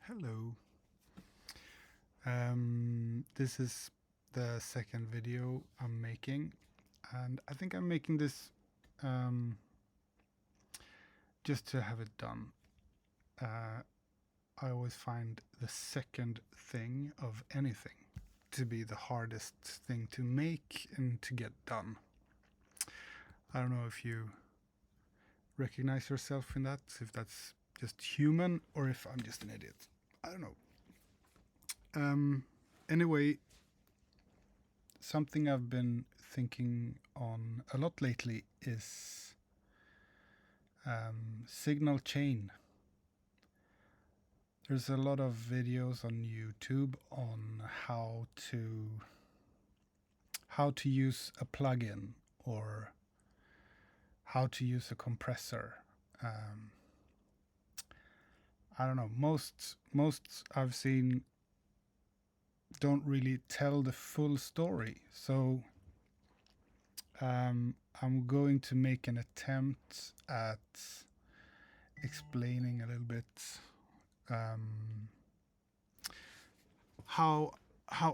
Hello. This is the second video I'm making, and I think I'm making this um, just to have it done. I always find the second thing of anything to be the hardest thing to make and to get done. I don't know if you recognize yourself in that, if that's just human or if I'm just an idiot. I don't know. Anyway, something I've been thinking on a lot lately is signal chain. There's a lot of videos on YouTube on how to use a plugin or how to use a compressor. I don't know. Most I've seen don't really tell the full story. So I'm going to make an attempt at explaining a little bit how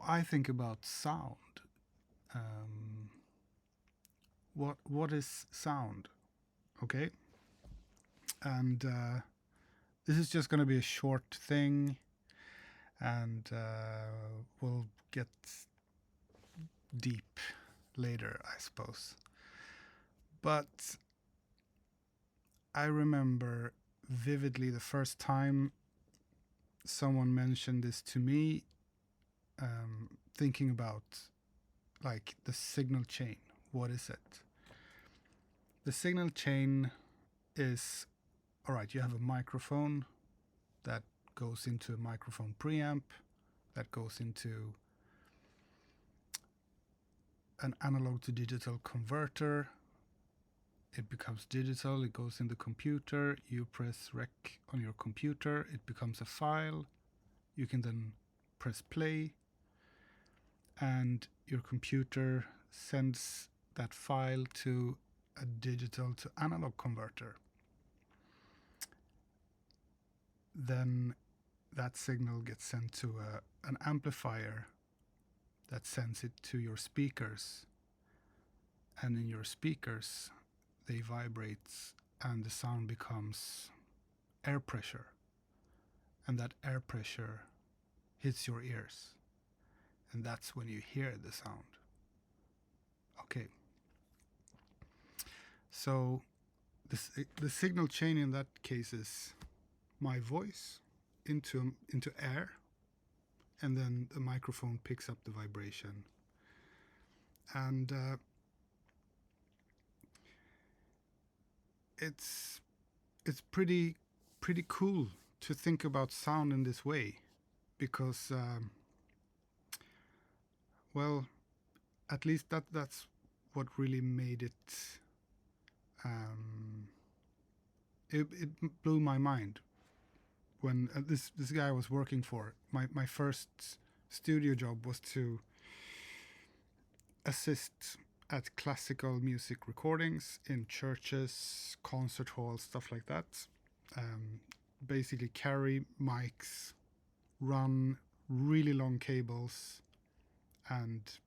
I think about sound. What is sound? Okay, and this is just going to be a short thing, and we'll get deep later, I suppose. But I remember vividly the first time someone mentioned this to me, thinking about like the signal chain. What is it? The signal chain is, all right, you have a microphone that goes into a microphone preamp, that goes into an analog to digital converter. It becomes digital, it goes in the computer, you press rec on your computer, it becomes a file. You can then press play, and your computer sends that file to a digital to analog converter. Then that signal gets sent to an amplifier that sends it to your speakers. And in your speakers, they vibrate and the sound becomes air pressure. And that air pressure hits your ears. And that's when you hear the sound. Okay. So the signal chain in that case is my voice into air, and then the microphone picks up the vibration. And it's pretty cool to think about sound in this way, because well, at least that's what really made it. It blew my mind when this guy I was working for. My first studio job was to assist at classical music recordings in churches, concert halls, stuff like that. Basically carry mics, run really long cables, and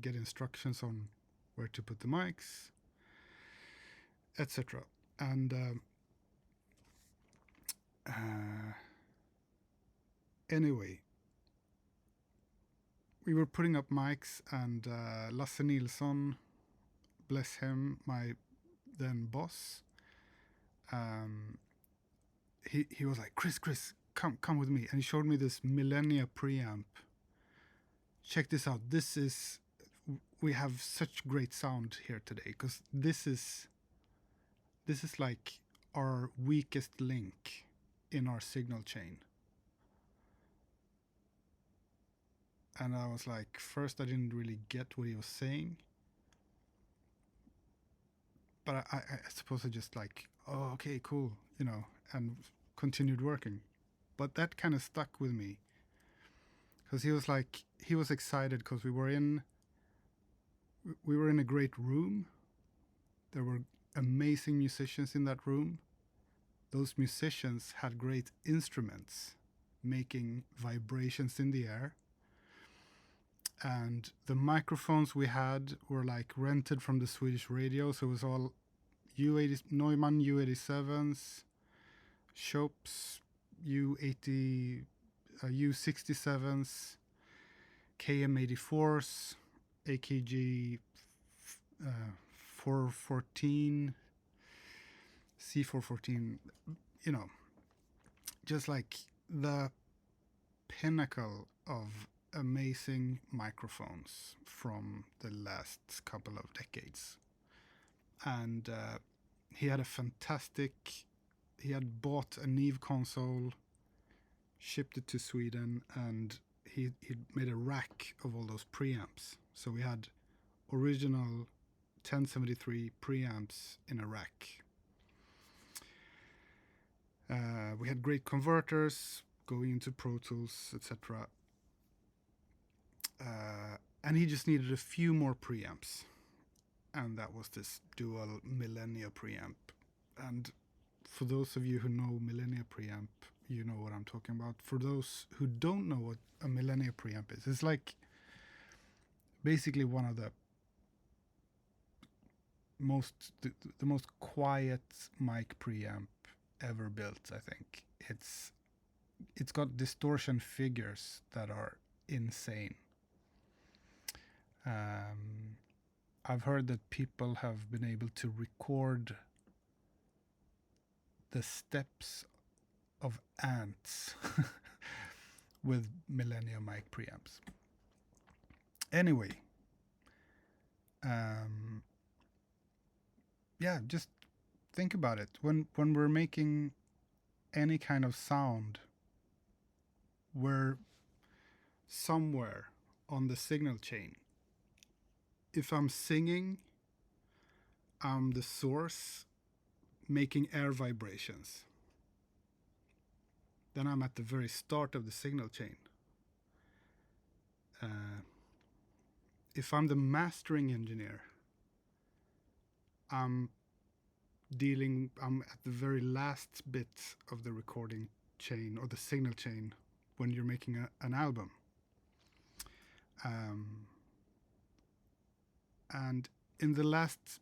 get instructions on where to put the mics, etc. And anyway, we were putting up mics, and Lasse Nilsson, bless him, my then boss, he was like, Chris, come with me. And he showed me this Millennia preamp. Check this out. We have such great sound here today, because this is like our weakest link in our signal chain. And I was like, first I didn't really get what he was saying, but I suppose I just like, oh, okay, cool, and continued working. But that kind of stuck with me, because he was excited because we were in a great room. There were amazing musicians in that room. Those musicians had great instruments, making vibrations in the air. And the microphones we had were like rented from the Swedish radio, so it was all Neumann U87s, Schoeps U80, U67s, KM84s, AKG 414, C414, you know, just like the pinnacle of amazing microphones from the last couple of decades. And he had he had bought a Neve console, shipped it to Sweden, and he made a rack of all those preamps. So we had original 1073 preamps in a rack. We had great converters going into Pro Tools, etc. And he just needed a few more preamps. And that was this dual Millennia preamp. And for those of you who know Millennia preamp, you know what I'm talking about. For those who don't know what a Millennia preamp is, it's like basically one of the most quiet mic preamp ever built, I think. It's got distortion figures that are insane. I've heard that people have been able to record the steps of ants with Millennia mic preamps. Anyway, yeah, just think about it. When we're making any kind of sound, we're somewhere on the signal chain. If I'm singing, I'm the source making air vibrations. Then I'm at the very start of the signal chain. If I'm the mastering engineer, I'm at the very last bit of the recording chain or the signal chain when you're making an album. And in the last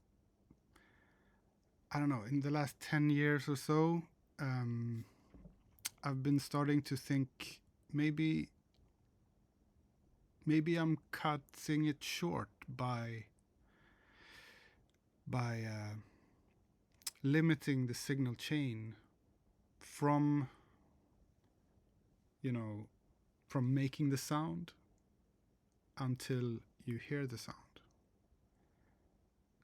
10 years or so, I've been starting to think maybe I'm cutting it short by limiting the signal chain from making the sound until you hear the sound.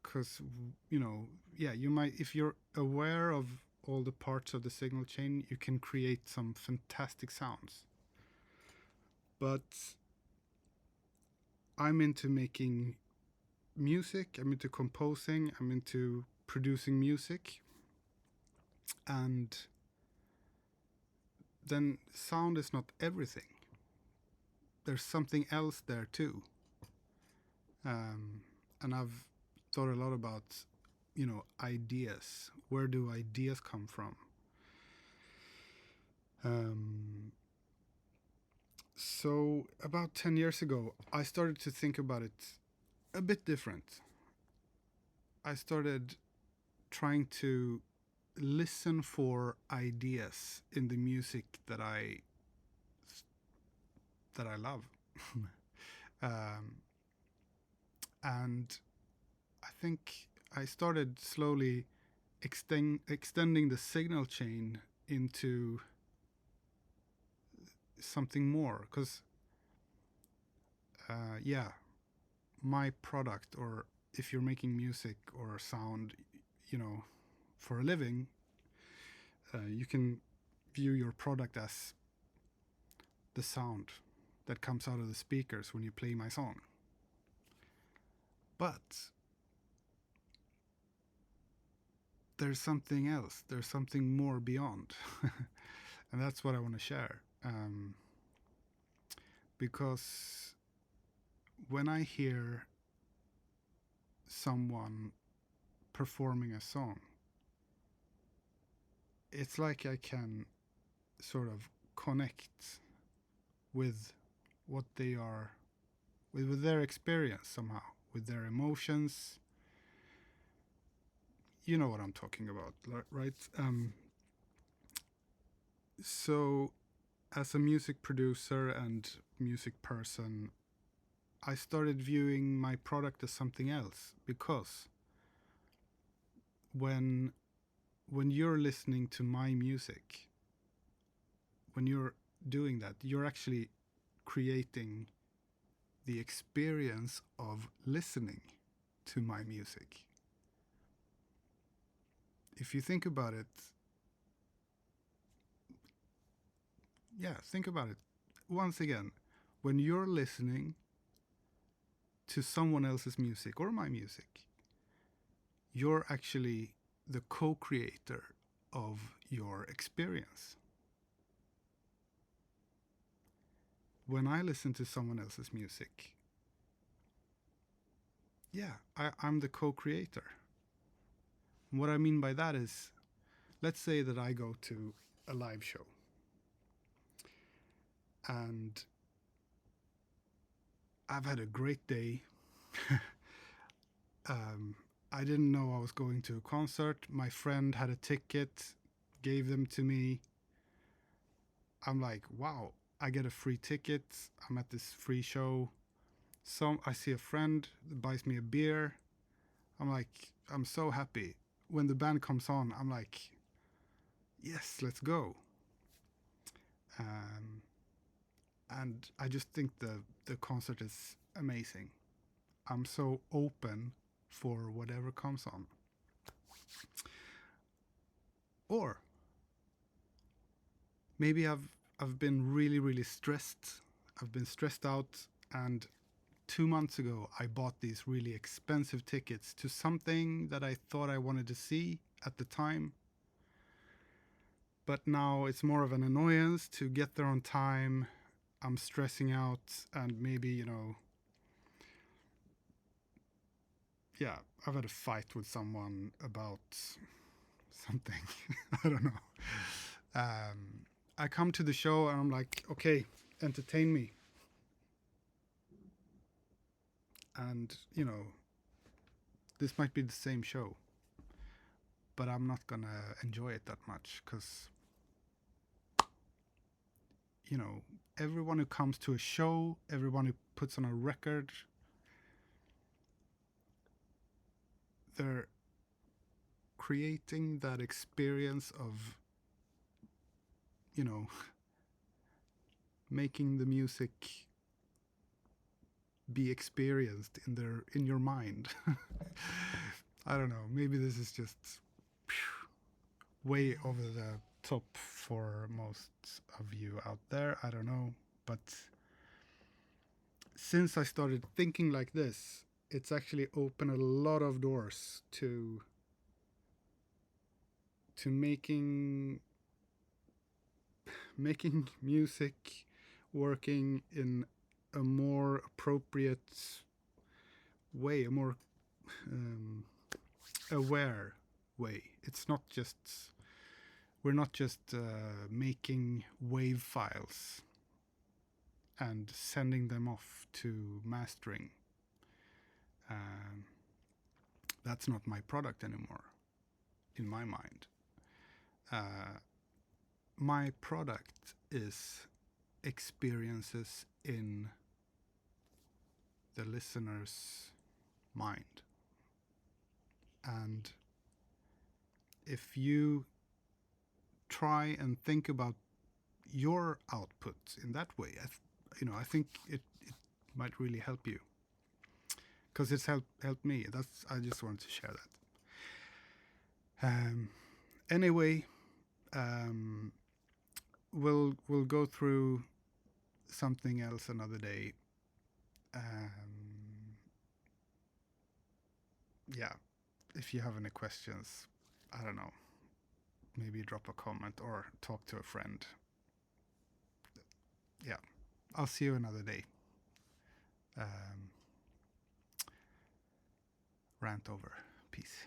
Because, you might, if you're aware of all the parts of the signal chain, you can create some fantastic sounds. But I'm into making music, I'm into composing, I'm into producing music. And then sound is not everything. There's something else there too. And I've thought a lot about, ideas. Where do ideas come from? So about 10 years ago, I started to think about it a bit different. I started trying to listen for ideas in the music that I love. And I think I started slowly extending the signal chain into something more, because my product, or if you're making music or sound, for a living, you can view your product as the sound that comes out of the speakers when you play my song. But there's something else. There's something more beyond. And that's what I want to share. Because when I hear someone performing a song, it's like I can sort of connect with what they are, with their experience somehow, with their emotions. You know what I'm talking about, right? So, as a music producer and music person, I started viewing my product as something else, because when you're listening to my music, when you're doing that, you're actually creating the experience of listening to my music. If you think about it, think about it. Once again, when you're listening to someone else's music or my music, you're actually the co-creator of your experience. When I listen to someone else's music, I'm the co-creator. What I mean by that is, let's say that I go to a live show and I've had a great day. I didn't know I was going to a concert. My friend had a ticket, gave them to me. I'm like, wow, I get a free ticket. I'm at this free show. I see a friend that buys me a beer. I'm like, I'm so happy. When the band comes on, I'm like, yes, let's go. And I just think the concert is amazing. I'm so open for whatever comes on. Or maybe I've been really stressed. I've been stressed out, and 2 months ago I bought these really expensive tickets to something that I thought I wanted to see at the time. But now it's more of an annoyance to get there on time. I'm stressing out, and maybe, I've had a fight with someone about something. I don't know. I come to the show and I'm like, okay, entertain me. And, this might be the same show, but I'm not gonna enjoy it that much, because, everyone who comes to a show, everyone who puts on a record, they're creating that experience of, making the music be experienced in your mind. I don't know, maybe this is just way over the top for most of you out there, I don't know, but since I started thinking like this, it's actually opened a lot of doors to making music working in a more appropriate way, a more aware way. We're not just making wave files and sending them off to mastering. That's not my product anymore, in my mind. My product is experiences in the listener's mind. And if you try and think about your output in that way, I think it might really help you, because it's helped me. I just wanted to share that. Anyway, we'll go through something else another day. If you have any questions, I don't know, maybe drop a comment or talk to a friend. I'll see you another day. Rant over. Peace.